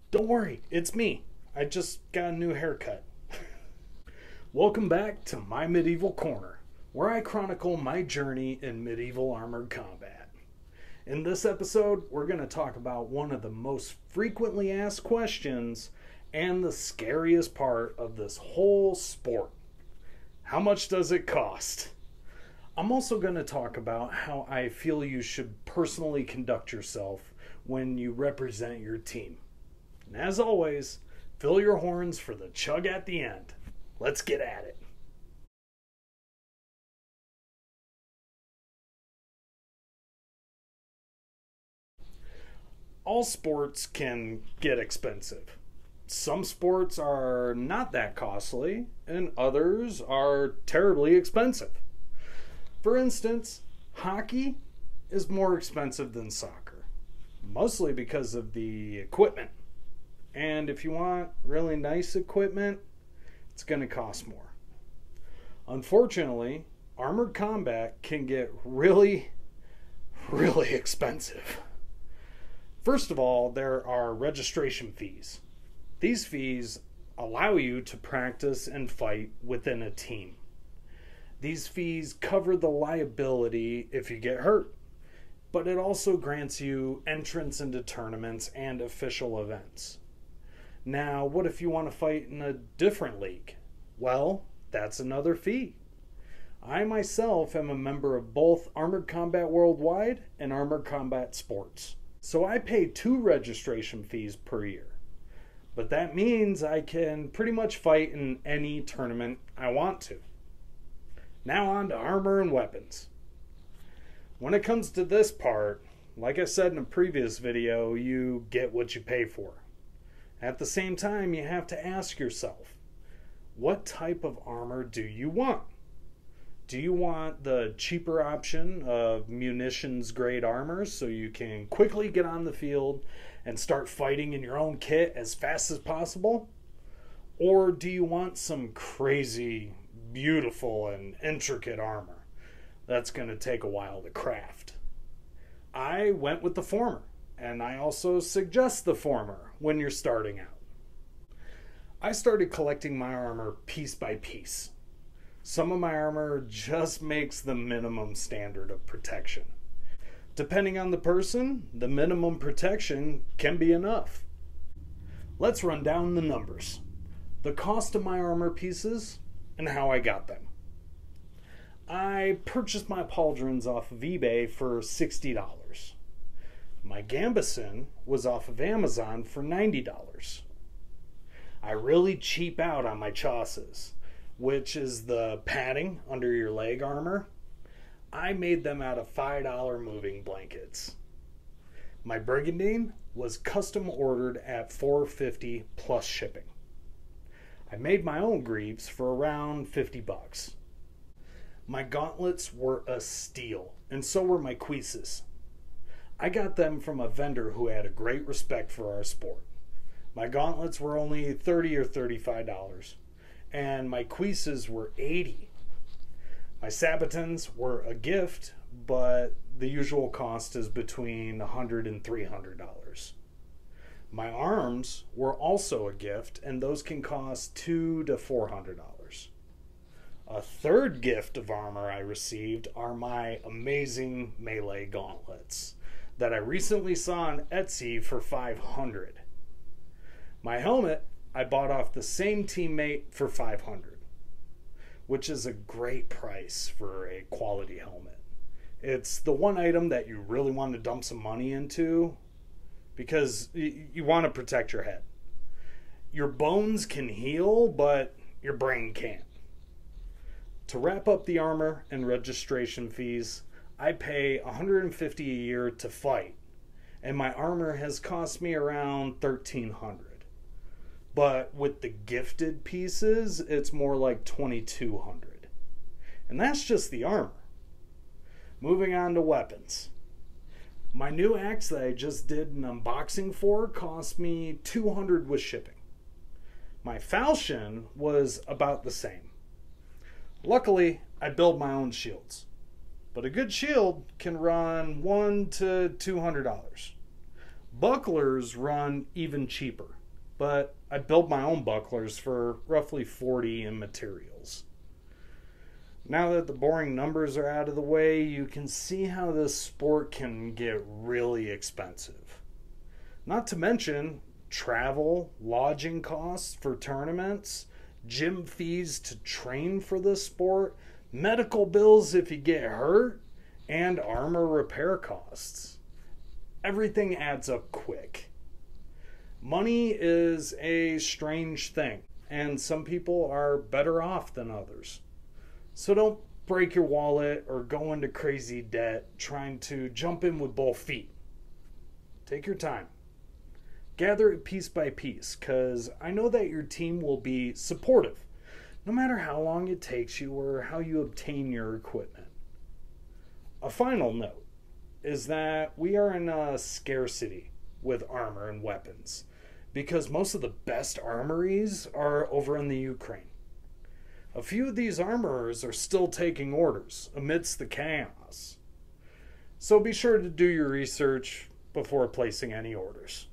Don't worry, it's me. I just got a new haircut. Welcome back to my Medieval Corner, where I chronicle my journey in medieval armored combat. In this episode, we're going to talk about one of the most frequently asked questions and the scariest part of this whole sport. How much does it cost? I'm also going to talk about how I feel you should personally conduct yourself when you represent your team. And as always, fill your horns for the chug at the end. Let's get at it. All sports can get expensive. Some sports are not that costly, and others are terribly expensive. For instance, hockey is more expensive than soccer, mostly because of the equipment. And if you want really nice equipment, it's going to cost more. Unfortunately, armored combat can get really expensive. First of all, there are registration fees. These fees allow you to practice and fight within a team. These fees cover the liability if you get hurt, but it also grants you entrance into tournaments and official events. Now, what if you want to fight in a different league? Well, that's another fee. I myself am a member of both Armored Combat Worldwide and Armored Combat Sports. So I pay 2 registration fees per year. But that means I can pretty much fight in any tournament I want to. Now on to armor and weapons. When it comes to this part, like I said in a previous video, you get what you pay for. At the same time, you have to ask yourself, what type of armor do you want? Do you want the cheaper option of munitions grade armor so you can quickly get on the field and start fighting in your own kit as fast as possible? Or do you want some crazy, beautiful, and intricate armor that's going to take a while to craft? I went with the former, and I also suggest the former when you're starting out. I started collecting my armor piece by piece. Some of my armor just makes the minimum standard of protection. Depending on the person, the minimum protection can be enough. Let's run down the numbers, the cost of my armor pieces, and how I got them. I purchased my pauldrons off of eBay for $60. My gambeson was off of Amazon for $90. I really cheap out on my chausses, which is the padding under your leg armor. I made them out of $5 moving blankets. My brigandine was custom ordered at $4.50 plus shipping. I made my own greaves for around $50. My gauntlets were a steal, and so were my cuisses. I got them from a vendor who had a great respect for our sport. My gauntlets were only $30 or $35, and my cuisses were $80. My sabatons were a gift, but the usual cost is between $100 and $300. My arms were also a gift, and those can cost $200 to $400. A third gift of armor I received are my amazing melee gauntlets that I recently saw on Etsy for $500. My helmet I bought off the same teammate for $500, which is a great price for a quality helmet. It's the one item that you really want to dump some money into because you want to protect your head. Your bones can heal, but your brain can't. To wrap up the armor and registration fees, I pay $150 a year to fight, and my armor has cost me around $1,300. But with the gifted pieces, it's more like $2,200. And that's just the armor. Moving on to weapons. My new axe that I just did an unboxing for cost me $200 with shipping. My falchion was about the same. Luckily, I build my own shields. But a good shield can run $100 to $200. Bucklers run even cheaper. but I build my own bucklers for roughly 40 in materials. Now that the boring numbers are out of the way, you can see how this sport can get really expensive. Not to mention travel, lodging costs for tournaments, gym fees to train for this sport, medical bills if you get hurt, and armor repair costs. Everything adds up quick. Money is a strange thing, and some people are better off than others. So don't break your wallet or go into crazy debt trying to jump in with both feet. Take your time. Gather it piece by piece, because I know that your team will be supportive, no matter how long it takes you or how you obtain your equipment. A final note is that we are in a scarcity with armor and weapons, because most of the best armories are over in the Ukraine. A few of these armorers are still taking orders amidst the chaos. So be sure to do your research before placing any orders.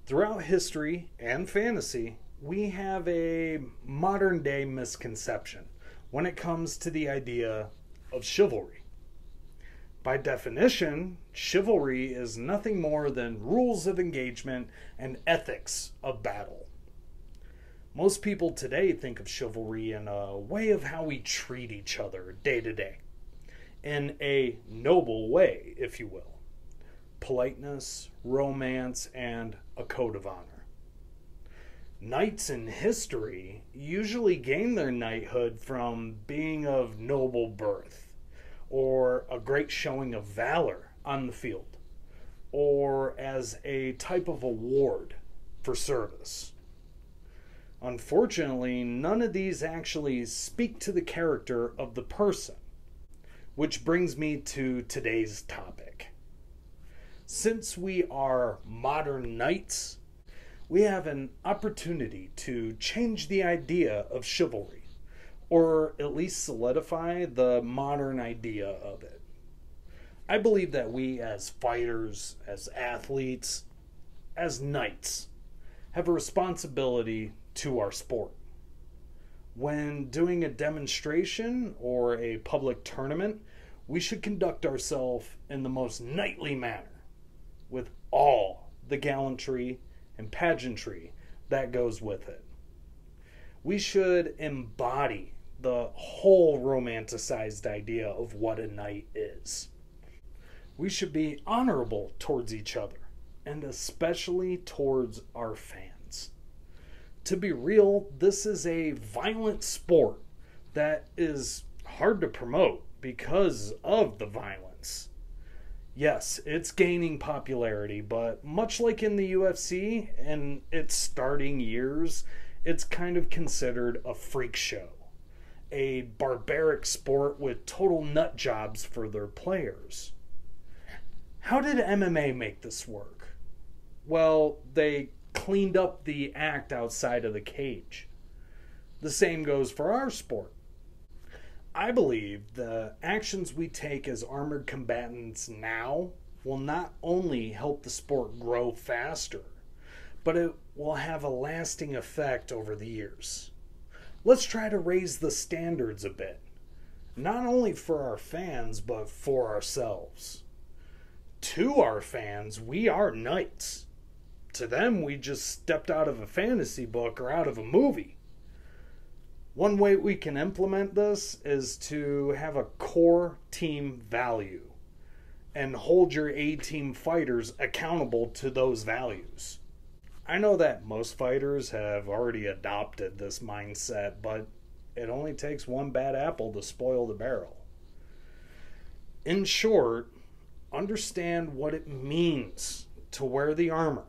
Throughout history and fantasy, we have a modern day misconception when it comes to the idea of chivalry. By definition, chivalry is nothing more than rules of engagement and ethics of battle. Most people today think of chivalry in a way of how we treat each other day to day, in a noble way, if you will. Politeness, romance, and a code of honor. Knights in history usually gain their knighthood from being of noble birth, or a great showing of valor on the field, or as a type of award for service. Unfortunately, none of these actually speak to the character of the person, which brings me to today's topic. Since we are modern knights, we have an opportunity to change the idea of chivalry, or at least solidify the modern idea of it. I believe that we as fighters, as athletes, as knights, have a responsibility to our sport. When doing a demonstration or a public tournament, we should conduct ourselves in the most knightly manner, with all the gallantry and pageantry that goes with it. We should embody the whole romanticized idea of what a knight is. We should be honorable towards each other, and especially towards our fans. To be real, this is a violent sport that is hard to promote because of the violence. Yes, it's gaining popularity, but much like in the UFC in its starting years, it's kind of considered a freak show, a barbaric sport with total nut jobs for their players. How did MMA make this work? Well, they cleaned up the act outside of the cage. The same goes for our sport. I believe the actions we take as armored combatants now will not only help the sport grow faster, but it will have a lasting effect over the years. Let's try to raise the standards a bit, not only for our fans, but for ourselves. To our fans, we are knights. To them, we just stepped out of a fantasy book or out of a movie. One way we can implement this is to have a core team value and hold your A-team fighters accountable to those values. I know that most fighters have already adopted this mindset, but it only takes one bad apple to spoil the barrel. In short, understand what it means to wear the armor,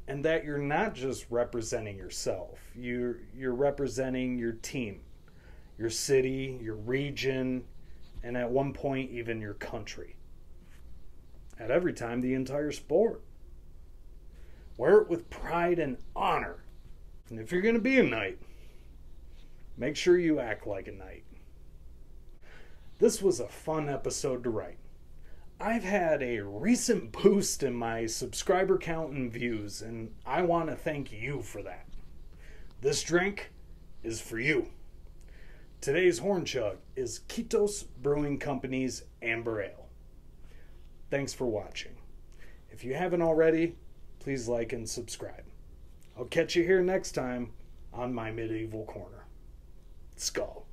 and that you're not just representing yourself. You're representing your team, your city, your region, and at one point even your country. At every time, the entire sport. Wear it with pride and honor. And if you're going to be a knight, make sure you act like a knight. This was a fun episode to write. I've had a recent boost in my subscriber count and views, and I want to thank you for that. This drink is for you. Today's Horn Chug is Kitos Brewing Company's Amber Ale. Thanks for watching. If you haven't already, please like and subscribe. I'll catch you here next time on my Medieval Corner. Skull.